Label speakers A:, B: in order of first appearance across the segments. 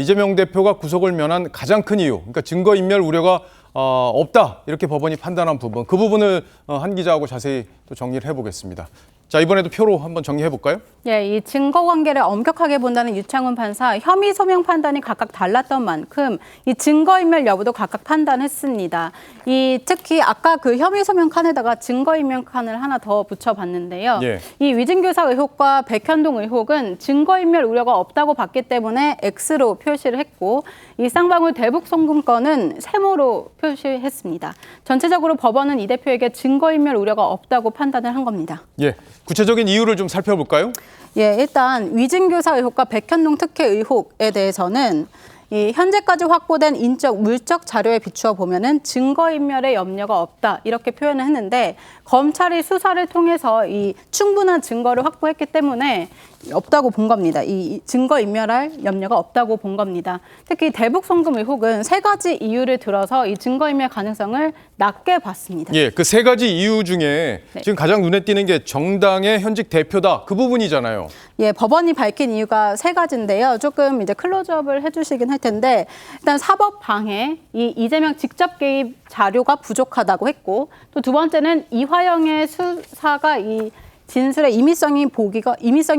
A: 이재명 대표가 구속을 면한 가장 큰 이유, 그러니까 증거인멸 우려가 없다 이렇게 법원이 판단한 부분, 그 부분을 한 기자하고 자세히 또 정리를 해보겠습니다. 자, 이번에도 표로 한번 정리해볼까요?
B: 예, 이 증거관계를 엄격하게 본다는 유창훈 판사, 혐의 소명 판단이 각각 달랐던 만큼 이 증거인멸 여부도 각각 판단했습니다. 특히 아까 그 혐의 소명 칸에다가 증거인멸 칸을 하나 더 붙여봤는데요.
A: 예.
B: 이 위증교사 의혹과 백현동 의혹은 증거인멸 우려가 없다고 봤기 때문에 X로 표시를 했고, 이 쌍방울 대북송금 건은 세모로 표시했습니다. 전체적으로 법원은 이 대표에게 증거인멸 우려가 없다고 판단을 한 겁니다.
A: 예, 구체적인 이유를 좀 살펴볼까요?
B: 예, 일단 위증교사 의혹과 백현동 특혜 의혹에 대해서는 현재까지 확보된 인적, 물적 자료에 비추어 보면은 증거인멸의 염려가 없다 이렇게 표현을 했는데, 검찰이 수사를 통해서 이 충분한 증거를 확보했기 때문에 없다고 본 겁니다. 이 증거인멸할 염려가 없다고 본 겁니다. 특히 대북송금 의혹은 세 가지 이유를 들어서 이 증거인멸 가능성을 낮게 봤습니다.
A: 예, 그 세 가지 이유 중에
B: 네.
A: 지금 가장 눈에 띄는 게 정당의 현직 대표다, 그 부분이잖아요.
B: 예, 법원이 밝힌 이유가 세 가지인데요. 조금 이제 클로즈업을 해주시긴 할 텐데, 일단 사법 방해, 이 이재명 직접 개입 자료가 부족하다고 했고, 또 두 번째는 이화영의 수사가 이 진술의 임의성이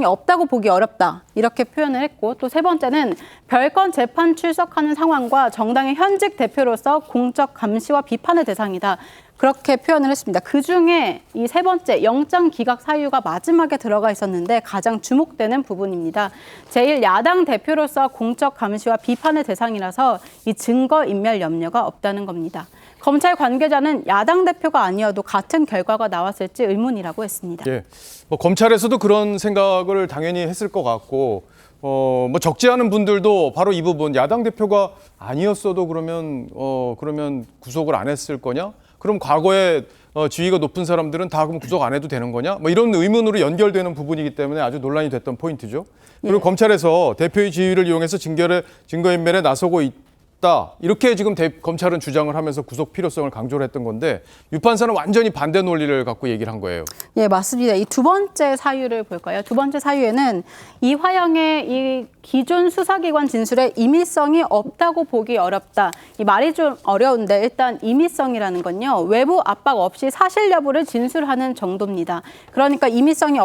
B: 없다고 보기 어렵다 이렇게 표현을 했고, 또 세 번째는 별건 재판 출석하는 상황과 정당의 현직 대표로서 공적 감시와 비판의 대상이다. 그렇게 표현을 했습니다. 그중에 이 세 번째 영장 기각 사유가 마지막에 들어가 있었는데 가장 주목되는 부분입니다. 제1야당 대표로서 공적 감시와 비판의 대상이라서 이 증거인멸 염려가 없다는 겁니다. 검찰 관계자는 야당 대표가 아니어도 같은 결과가 나왔을지 의문이라고 했습니다.
A: 예, 뭐 검찰에서도 그런 생각을 당연히 했을 것 같고, 뭐 적지 않은 분들도 바로 이 부분, 야당 대표가 아니었어도 그러면 구속을 안 했을 거냐? 그럼 과거에 지위가 높은 사람들은 다 그럼 구속 안 해도 되는 거냐? 뭐 이런 의문으로 연결되는 부분이기 때문에 아주 논란이 됐던 포인트죠. 그리고
B: 예.
A: 검찰에서 대표의 지위를 이용해서 증거인멸에 나서고 있다, 이렇게 지금 검찰은 주장을 하면서 구속 필요성을 강조를 했던 건데, 유 판사는 완전히 반대 논리를 갖고 얘기를 한 거예요.
B: 예, 맞습니다. 이 두 번째 사유를 볼까요? 두 번째 사유에는 이화영의 이 기존 수사기관 진술에 임의성이 없다고 보기 어렵다. 이 말이 좀 어려운데, 일단 임의성이라는 건요, 외부 압박 없이 사실 여부를 진술하는 정도입니다. 그러니까 임의성이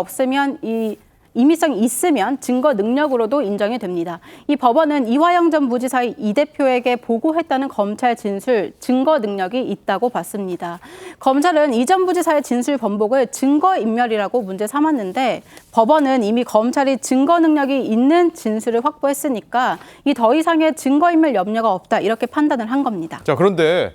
B: 있으면 증거 능력으로도 인정이 됩니다. 이 법원은 이화영 전 부지사의 이 대표에게 보고했다는 검찰 진술, 증거 능력이 있다고 봤습니다. 검찰은 이 전 부지사의 진술 번복을 증거인멸이라고 문제 삼았는데, 법원은 이미 검찰이 증거 능력이 있는 진술을 확보했으니까 이 더 이상의 증거인멸 염려가 없다 이렇게 판단을 한 겁니다.
A: 자, 그런데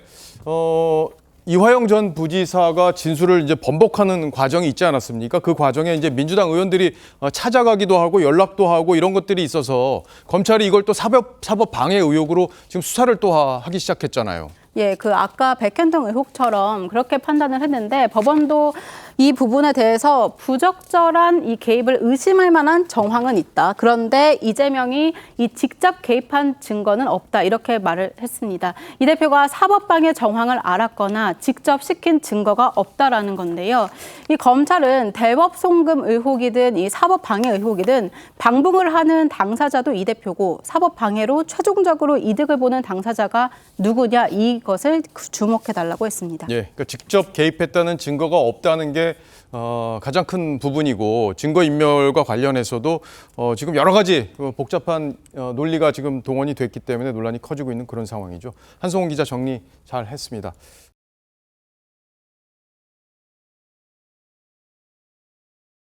A: 이화영 전 부지사가 진술을 이제 번복하는 과정이 있지 않았습니까? 그 과정에 이제 민주당 의원들이 찾아가기도 하고 연락도 하고 이런 것들이 있어서 검찰이 이걸 또 사법 방해 의혹으로 지금 수사를 또 하기 시작했잖아요.
B: 예, 그 아까 백현동 의혹처럼 그렇게 판단을 했는데, 법원도 이 부분에 대해서 부적절한 이 개입을 의심할 만한 정황은 있다. 그런데 이재명이 이 직접 개입한 증거는 없다. 이렇게 말을 했습니다. 이 대표가 사법방해 정황을 알았거나 직접 시킨 증거가 없다라는 건데요. 이 검찰은 대법 송금 의혹이든 이 사법방해 의혹이든 방북을 하는 당사자도 이 대표고, 사법방해로 최종적으로 이득을 보는 당사자가 누구냐, 이것을 주목해달라고 했습니다.
A: 예, 그러니까 직접 개입했다는 증거가 없다는 게 가장 큰 부분이고, 증거인멸과 관련해서도 지금 여러 가지 복잡한 논리가 지금 동원이 됐기 때문에 논란이 커지고 있는 그런 상황이죠. 한송훈 기자 정리 잘 했습니다.